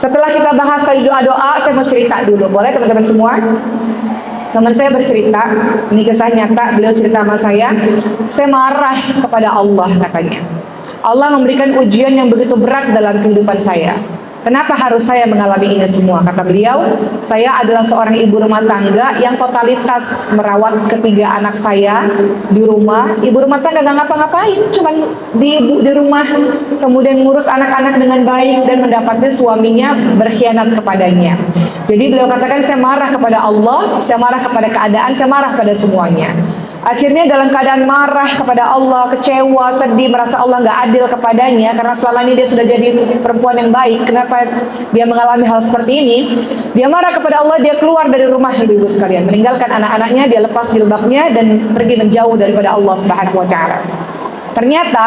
Setelah kita bahas tadi doa-doa, saya mau cerita dulu. Boleh teman-teman semua? Teman saya bercerita, ini kisah nyata, beliau cerita sama saya marah kepada Allah katanya. Allah memberikan ujian yang begitu berat dalam kehidupan saya. Kenapa harus saya mengalami ini semua? Kata beliau, saya adalah seorang ibu rumah tangga yang totalitas merawat ketiga anak saya di rumah. Ibu rumah tangga gak ngapa-ngapain, cuman di rumah, kemudian ngurus anak-anak dengan baik dan mendapati suaminya berkhianat kepadanya. Jadi beliau katakan, saya marah kepada Allah, saya marah kepada keadaan, saya marah pada semuanya. Akhirnya dalam keadaan marah kepada Allah, kecewa, sedih, merasa Allah nggak adil kepadanya karena selama ini dia sudah jadi perempuan yang baik. Kenapa dia mengalami hal seperti ini? Dia marah kepada Allah, dia keluar dari rumah, ibu-ibu sekalian, meninggalkan anak-anaknya, dia lepas jilbabnya dan pergi menjauh daripada Allah Subhanahu wa taala. Ternyata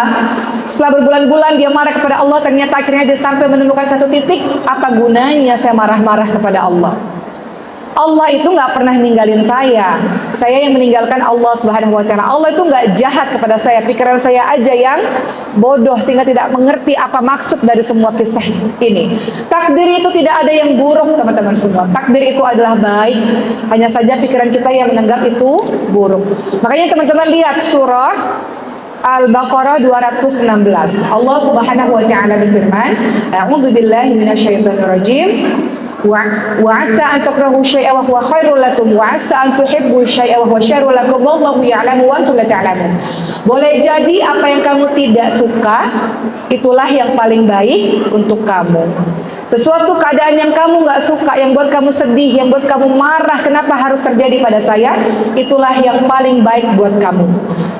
setelah berbulan-bulan dia marah kepada Allah, ternyata akhirnya dia sampai menemukan satu titik, apa gunanya saya marah-marah kepada Allah? Allah itu nggak pernah ninggalin saya yang meninggalkan Allah Subhanahu wa taala. Allah itu nggak jahat kepada saya, pikiran saya aja yang bodoh sehingga tidak mengerti apa maksud dari semua kisah ini. Takdir itu tidak ada yang buruk teman-teman semua. Takdir itu adalah baik, hanya saja pikiran kita yang menganggap itu buruk. Makanya teman-teman lihat surah Al-Baqarah 216. Allah Subhanahu wa taala berfirman, "A'udzu billahi minasyaitonir rajim. Wa asa an takrahu syai'an wa huwa khairul lakum wa asa an tuhibbu syai'an wa huwa syarrul lakum wallahu ya'lamu wa antum la ta'lamun." Boleh jadi apa yang kamu tidak suka itulah yang paling baik untuk kamu. Sesuatu keadaan yang kamu nggak suka, yang buat kamu sedih, yang buat kamu marah, kenapa harus terjadi pada saya? Itulah yang paling baik buat kamu.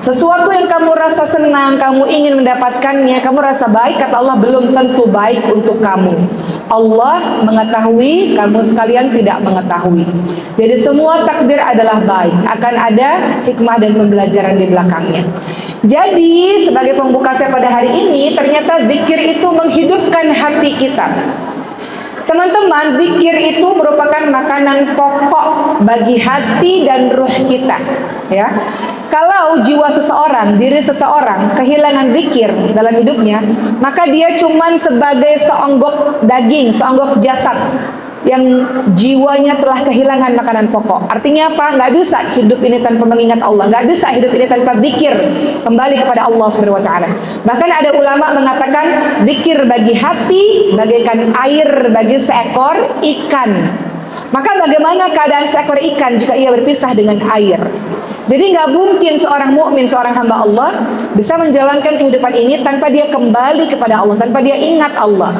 Sesuatu yang kamu rasa senang, kamu ingin mendapatkannya, kamu rasa baik, kata Allah, belum tentu baik untuk kamu. Allah mengetahui, kamu sekalian tidak mengetahui. Jadi semua takdir adalah baik, akan ada hikmah dan pembelajaran di belakangnya. Jadi sebagai pembuka saya pada hari ini, ternyata zikir itu menghidupkan hati kita. Teman-teman, zikir itu merupakan makanan pokok bagi hati dan ruh kita, ya. Kalau jiwa seseorang, diri seseorang kehilangan zikir dalam hidupnya, maka dia cuman sebagai seonggok daging, seonggok jasad yang jiwanya telah kehilangan makanan pokok. Artinya apa? Nggak bisa hidup ini tanpa mengingat Allah, nggak bisa hidup ini tanpa zikir kembali kepada Allah Subhanahu wa taala. Bahkan ada ulama mengatakan zikir bagi hati bagaikan air bagi seekor ikan. Maka bagaimana keadaan seekor ikan jika ia berpisah dengan air? Jadi nggak mungkin seorang mukmin, seorang hamba Allah bisa menjalankan kehidupan ini tanpa dia kembali kepada Allah, tanpa dia ingat Allah.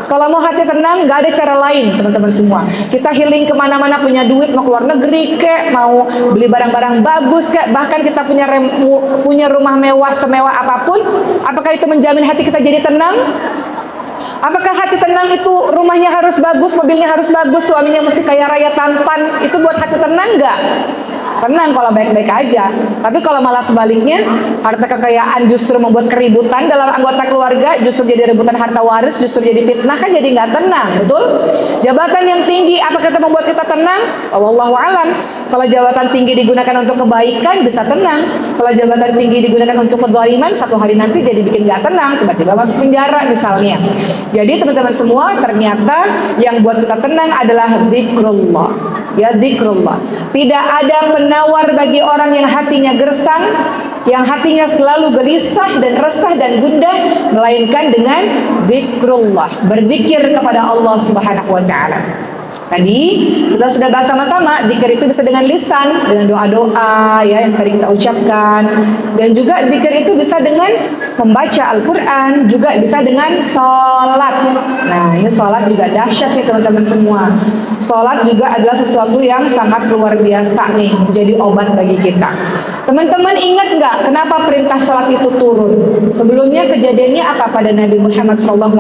Kalau mau hati tenang, nggak ada cara lain, teman-teman semua. Kita healing kemana-mana, punya duit, mau keluar negeri kek, mau beli barang-barang bagus kek, bahkan kita punya rumah mewah, semewah apapun, apakah itu menjamin hati kita jadi tenang? Apakah hati tenang itu rumahnya harus bagus, mobilnya harus bagus, suaminya mesti kaya raya tampan, itu buat hati tenang nggak? Tenang kalau baik-baik aja. Tapi kalau malah sebaliknya, harta kekayaan justru membuat keributan dalam anggota keluarga, justru jadi rebutan harta waris, justru jadi fitnah, kan jadi nggak tenang, betul? Jabatan yang tinggi, apakah itu membuat kita tenang? Wallahu alam. Kalau jabatan tinggi digunakan untuk kebaikan, bisa tenang. Kalau jabatan tinggi digunakan untuk kezaliman, satu hari nanti jadi bikin nggak tenang, tiba-tiba masuk penjara misalnya. Jadi teman-teman semua, ternyata yang buat kita tenang adalah zikrullah. Ya, zikrullah. Tidak ada penawar bagi orang yang hatinya gersang, yang hatinya selalu gelisah dan resah dan gundah, melainkan dengan zikrullah, berzikir kepada Allah Subhanahu wa taala. Tadi kita sudah bahas sama-sama, zikir itu bisa dengan lisan, dengan doa-doa ya yang tadi kita ucapkan, dan juga zikir itu bisa dengan membaca Al-Quran, juga bisa dengan sholat. Nah, ini sholat juga dahsyat nih teman-teman semua. Sholat juga adalah sesuatu yang sangat luar biasa nih, menjadi obat bagi kita. Teman-teman ingat nggak kenapa perintah sholat itu turun? Sebelumnya kejadiannya apa pada Nabi Muhammad SAW?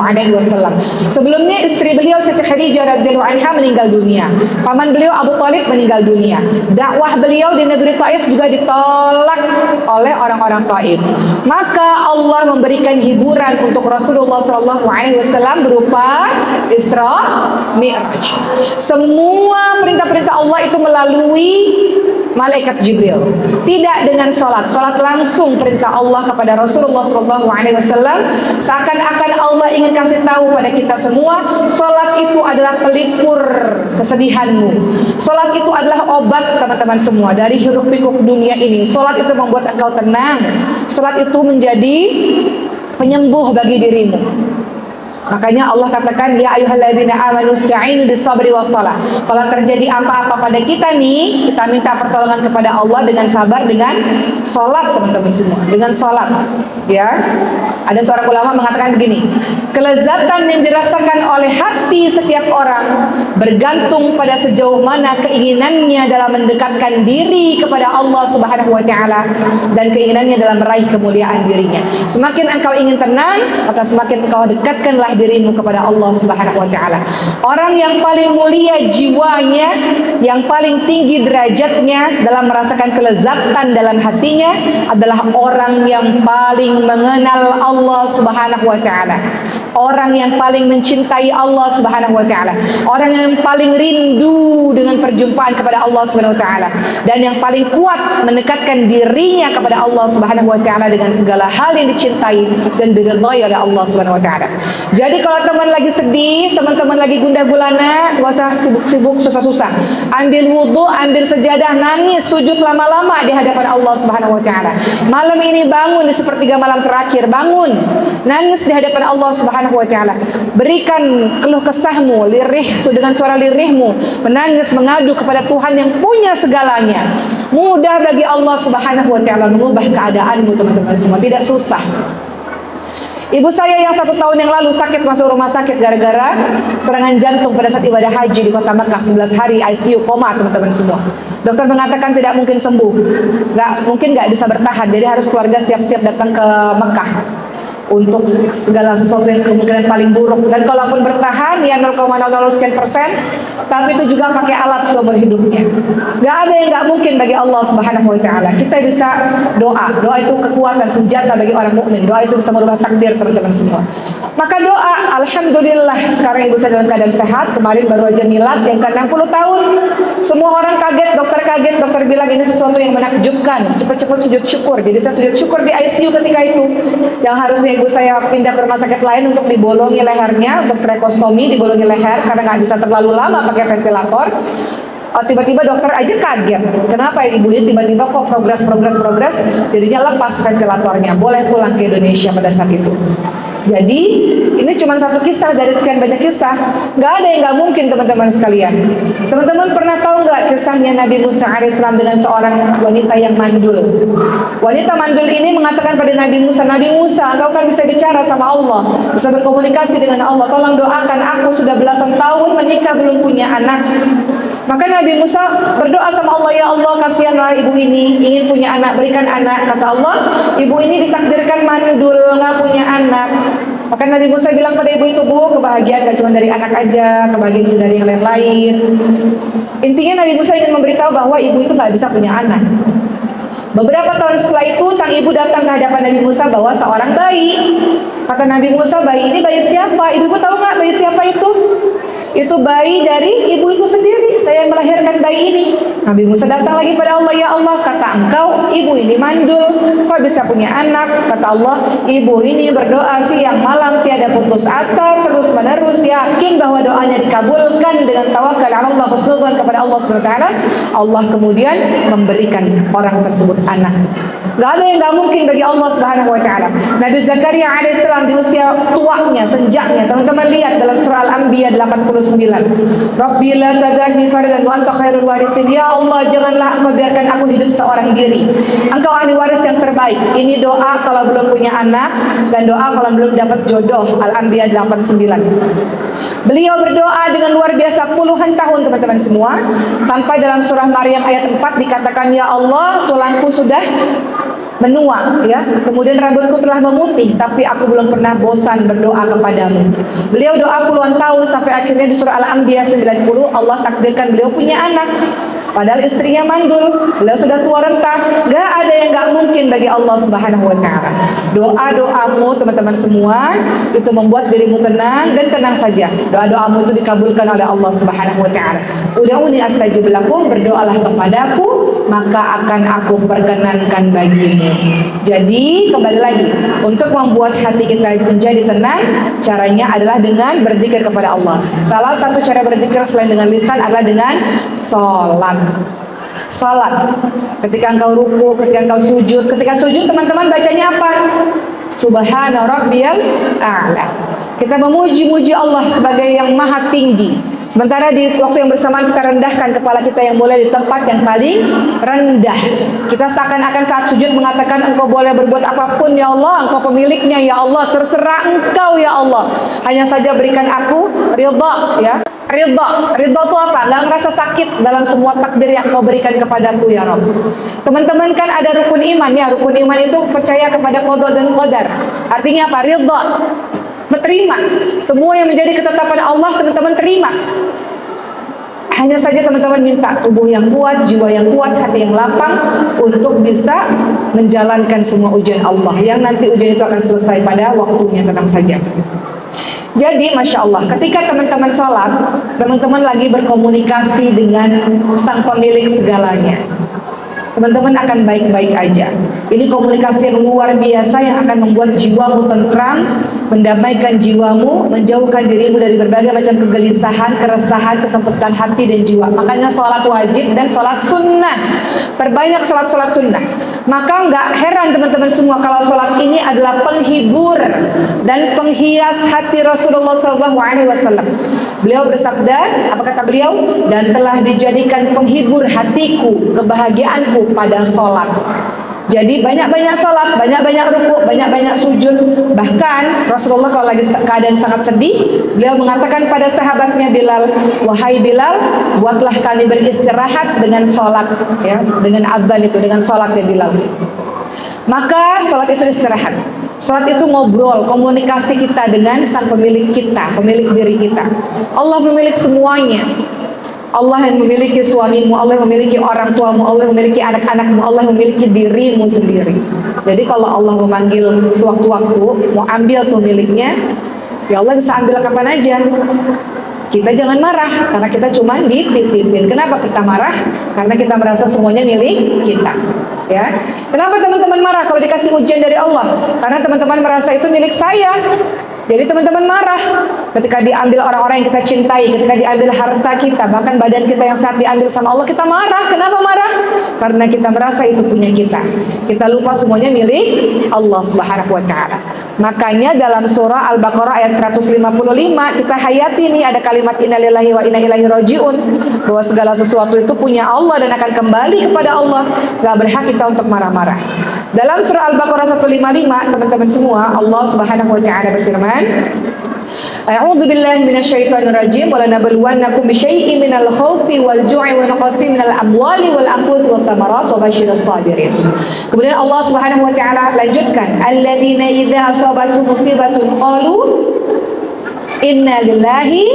Sebelumnya istri beliau Siti Khadijah radhiyallahu anha meninggal dunia. Paman beliau Abu Thalib meninggal dunia. Dakwah beliau di negeri Taif juga ditolak oleh orang-orang Taif. Maka Allah memberikan hiburan untuk Rasulullah SAW berupa Isra Mi'raj. Semua perintah-perintah Allah itu melalui malaikat Jibril. Tidak dengan sholat. Sholat langsung perintah Allah kepada Rasulullah SAW. Seakan-akan Allah ingin kasih tahu pada kita semua, sholat itu adalah pelipur kesedihanmu. Sholat itu adalah obat teman-teman semua dari hiruk pikuk dunia ini. Sholat itu membuat engkau tenang. Sholat itu menjadi penyembuh bagi dirimu. Makanya Allah katakan, ya ayyuhalladzina amanu ista'inu bis-sabri was-shalah. Kalau terjadi apa-apa pada kita nih, kita minta pertolongan kepada Allah dengan sabar, dengan sholat teman-teman semua, dengan sholat. Ya, ada seorang ulama mengatakan begini, kelezatan yang dirasakan oleh hati setiap orang bergantung pada sejauh mana keinginannya dalam mendekatkan diri kepada Allah Subhanahu wa taala dan keinginannya dalam meraih kemuliaan dirinya. Semakin engkau ingin tenang, maka semakin engkau dekatkanlah dirimu kepada Allah Subhanahu wa taala. Orang yang paling mulia jiwanya, yang paling tinggi derajatnya dalam merasakan kelezatan dalam hatinya adalah orang yang paling mengenal Allah Subhanahu wa taala. Orang yang paling mencintai Allah Subhanahu wa taala. Orang yang paling rindu dengan perjumpaan kepada Allah Subhanahu wa taala dan yang paling kuat mendekatkan dirinya kepada Allah Subhanahu wa taala dengan segala hal yang dicintai dan diridhai oleh Allah Subhanahu wa taala. Jadi kalau teman lagi sedih, teman-teman lagi gundah gulana, gak usah sibuk-sibuk, susah-susah. Ambil wudhu, ambil sejadah, nangis, sujud lama-lama di hadapan Allah Subhanahu wa taala. Malam ini bangun di sepertiga malam terakhir, bangun, nangis di hadapan Allah Subhanahu wa taala. Berikan keluh kesahmu, lirih dengan suara lirihmu, menangis, mengadu kepada Tuhan yang punya segalanya. Mudah bagi Allah Subhanahu wa taala mengubah keadaanmu teman-teman semua, tidak susah. Ibu saya yang 1 tahun yang lalu sakit masuk rumah sakit gara-gara serangan jantung pada saat ibadah haji di kota Mekah, 11 hari ICU koma teman-teman semua. Dokter mengatakan tidak mungkin sembuh, nggak bisa bertahan, jadi harus keluarga siap-siap datang ke Mekah untuk segala sesuatu yang kemungkinan paling buruk. Dan kalaupun bertahan ya 0,00 sekian persen, tapi itu juga pakai alat seumur hidupnya. Gak ada yang gak mungkin bagi Allah Subhanahu wa taala. Kita bisa doa. Doa itu kekuatan senjata bagi orang mukmin. Doa itu bisa merubah takdir teman-teman semua. Maka doa, alhamdulillah sekarang ibu saya dalam keadaan sehat. Kemarin baru aja milad yang ke-60 tahun. Semua orang kaget, dokter bilang ini sesuatu yang menakjubkan. Cepat-cepat sujud syukur. Jadi saya sujud syukur di ICU ketika itu. Yang harusnya ibu saya pindah ke rumah sakit lain untuk dibolongi lehernya, untuk tracheostomi, dibolongi leher karena nggak bisa terlalu lama pakai ventilator. Tiba-tiba dokter aja kaget, kenapa ya ibu ini tiba-tiba kok progres, jadinya lepas ventilatornya, boleh pulang ke Indonesia pada saat itu. Jadi ini cuma satu kisah dari sekian banyak kisah. Gak ada yang gak mungkin teman-teman sekalian. Teman-teman pernah tahu gak kisahnya Nabi Musa alaihissalam dengan seorang wanita yang mandul? Wanita mandul ini mengatakan pada Nabi Musa, Nabi Musa, engkau kan bisa bicara sama Allah, bisa berkomunikasi dengan Allah, tolong doakan aku, sudah belasan tahun menikah belum punya anak. Maka Nabi Musa berdoa sama Allah, ya Allah kasihanlah ibu ini, ingin punya anak, berikan anak. Kata Allah, ibu ini ditakdirkan mandul, gak punya anak. Maka Nabi Musa bilang pada ibu itu, bu, kebahagiaan gak cuma dari anak aja, kebahagiaan bisa dari yang lain-lain. Intinya Nabi Musa ingin memberitahu bahwa ibu itu gak bisa punya anak. Beberapa tahun setelah itu sang ibu datang ke hadapan Nabi Musa bawa seorang bayi. Kata Nabi Musa, bayi ini bayi siapa? Ibu tahu nggak bayi siapa itu? Itu bayi dari ibu itu sendiri. Saya yang melahirkan bayi ini. Nabi Musa datang lagi pada Allah, ya Allah, kata engkau ibu ini mandul, kok bisa punya anak? Kata Allah, ibu ini berdoa siang malam tiada putus asa, terus menerus yakin bahwa doanya dikabulkan dengan tawakal Allah, husnudzon kepada Allah SWT. Allah kemudian memberikan orang tersebut anak. Gak ada yang gak mungkin bagi Allah Subhanahu wa taala. Nabi Zakaria alaihissalam di usia tuanya, senjaknya, teman-teman lihat dalam surah Al-Anbiya 89. Rabbi la tadharni fardan wa anta khairul warithin. Ya Allah, janganlah engkau biarkan aku hidup seorang diri. Engkau ahli waris yang terbaik. Ini doa kalau belum punya anak dan doa kalau belum dapat jodoh. Al-Anbiya 89. Beliau berdoa dengan luar biasa puluhan tahun teman-teman semua. Sampai dalam surah Maryam ayat 4 dikatakan, ya Allah, tulangku sudah menua, ya, kemudian rambutku telah memutih, tapi aku belum pernah bosan berdoa kepadamu. Beliau doa puluhan tahun sampai akhirnya di surah Al-Anbiya 90 Allah takdirkan beliau punya anak. Padahal istrinya mandul, beliau sudah tua renta. Gak ada yang gak mungkin bagi Allah Subhanahu wa taala. Doa-doamu teman-teman semua itu membuat dirimu tenang dan tenang saja. Doa-doamu itu dikabulkan oleh Allah Subhanahu wa taala. Ud'uni astajib lakum, berdoalah kepadaku, maka akan aku perkenankan bagimu. Jadi kembali lagi, untuk membuat hati kita menjadi tenang, caranya adalah dengan berzikir kepada Allah. Salah satu cara berzikir selain dengan lisan adalah dengan sholat. Sholat, ketika engkau ruku, ketika engkau sujud. Ketika sujud teman-teman bacanya apa? Subhana rabbiyal a'la. Kita memuji-muji Allah sebagai yang maha tinggi. Sementara di waktu yang bersamaan kita rendahkan kepala kita yang boleh di tempat yang paling rendah. Kita seakan-akan saat sujud mengatakan, engkau boleh berbuat apapun ya Allah, engkau pemiliknya ya Allah, terserah engkau ya Allah. Hanya saja berikan aku ridha ya. Ridha itu apa? Gak ngerasa sakit dalam semua takdir yang kau berikan kepadaku ya Rabb. Teman-teman kan ada rukun iman ya. Rukun iman itu percaya kepada qada dan qadar. Artinya apa? Ridha, menerima semua yang menjadi ketetapan Allah, teman-teman terima. Hanya saja teman-teman minta tubuh yang kuat, jiwa yang kuat, hati yang lapang untuk bisa menjalankan semua ujian Allah, yang nanti ujian itu akan selesai pada waktunya, tenang saja. Jadi Masya Allah, ketika teman-teman sholat, teman-teman lagi berkomunikasi dengan sang pemilik segalanya, teman-teman akan baik-baik aja. Ini komunikasi yang luar biasa yang akan membuat jiwamu tentram, mendamaikan jiwamu, menjauhkan dirimu dari berbagai macam kegelisahan, keresahan, kesempitan hati dan jiwa. Makanya sholat wajib dan sholat sunnah. Perbanyak sholat sunnah. Maka nggak heran teman-teman semua kalau sholat ini adalah penghibur dan penghias hati Rasulullah SAW. Beliau bersabda, apa kata beliau? Dan telah dijadikan penghibur hatiku, kebahagiaanku pada sholat. Jadi banyak-banyak sholat, banyak-banyak ruku, banyak-banyak sujud. Bahkan Rasulullah kalau lagi keadaan sangat sedih, beliau mengatakan pada sahabatnya Bilal, wahai Bilal, buatlah kami beristirahat dengan sholat, ya, dengan adzan itu, dengan sholat ya Bilal. Maka sholat itu istirahat. Sholat itu ngobrol, komunikasi kita dengan sang pemilik kita, pemilik diri kita. Allah pemilik semuanya. Allah yang memiliki suamimu, Allah yang memiliki orang tuamu, Allah yang memiliki anak-anakmu, Allah yang memiliki dirimu sendiri. Jadi kalau Allah memanggil sewaktu-waktu, mau ambil tuh miliknya, ya Allah bisa ambil kapan aja. Kita jangan marah, karena kita cuma dititipin. Kenapa kita marah? Karena kita merasa semuanya milik kita. Ya, kenapa teman-teman marah kalau dikasih ujian dari Allah? Karena teman-teman merasa itu milik saya. Jadi teman-teman marah ketika diambil orang-orang yang kita cintai, ketika diambil harta kita, bahkan badan kita yang saat diambil sama Allah, kita marah. Kenapa marah? Karena kita merasa itu punya kita. Kita lupa semuanya milik Allah Subhanahu wa taala. Makanya dalam surah Al-Baqarah ayat 155 kita hayati nih ada kalimat innalillahi wa inna ilaihi rajiun, bahwa segala sesuatu itu punya Allah dan akan kembali kepada Allah. Gak berhak kita untuk marah-marah. Dalam surah Al-Baqarah 155 teman-teman semua, Allah Subhanahu wa taala berfirman, A'udzu billahi minasyaitonir rajim wa lanabluwannakum bisyai'in minal khaufi wal ju'i wa naqsin minal amwali wal anfusi wat thamarat wa basyirus sabirin. Kemudian Allah Subhanahu wa taala lanjutkan, alladzina idza asabatuhum musibatun qalu inna lillahi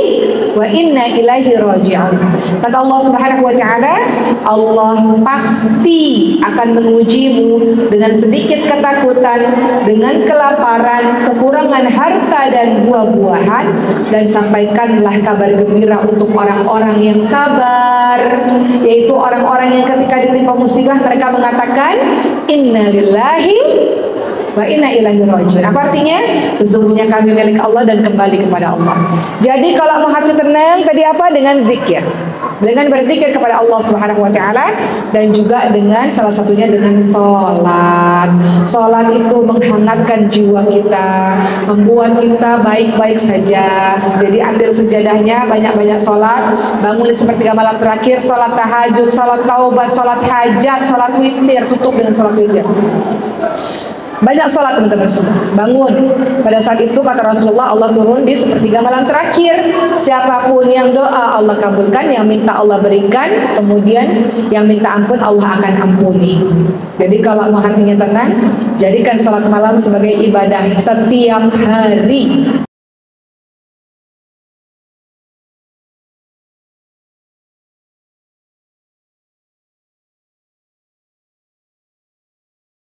wa inna ilaihi raji'un. Kata Allah Subhanahu wa taala, Allah pasti akan mengujimu dengan sedikit ketakutan, dengan kelaparan, kekurangan harta dan buah-buahan, dan sampaikanlah kabar gembira untuk orang-orang yang sabar, yaitu orang-orang yang ketika ditimpa musibah mereka mengatakan inna lillahi wa inna ilaihi raji'un. Apa artinya? Sesungguhnya kami milik Allah dan kembali kepada Allah. Jadi kalau mau hati tenang tadi apa? Dengan zikir. Dengan berzikir kepada Allah Subhanahu wa taala, dan juga dengan salah satunya dengan sholat. Sholat itu menghangatkan jiwa kita, membuat kita baik-baik saja. Jadi ambil sejadahnya, banyak-banyak sholat, bangun di sepertiga malam terakhir, sholat tahajud, sholat taubat, sholat hajat, sholat witir, tutup dengan sholat witir. Banyak sholat teman-teman semua. Bangun. Pada saat itu kata Rasulullah, Allah turun di sepertiga malam terakhir. Siapapun yang doa Allah kabulkan, yang minta Allah berikan, kemudian yang minta ampun Allah akan ampuni. Jadi kalau mau hatinya tenang, jadikan sholat malam sebagai ibadah setiap hari.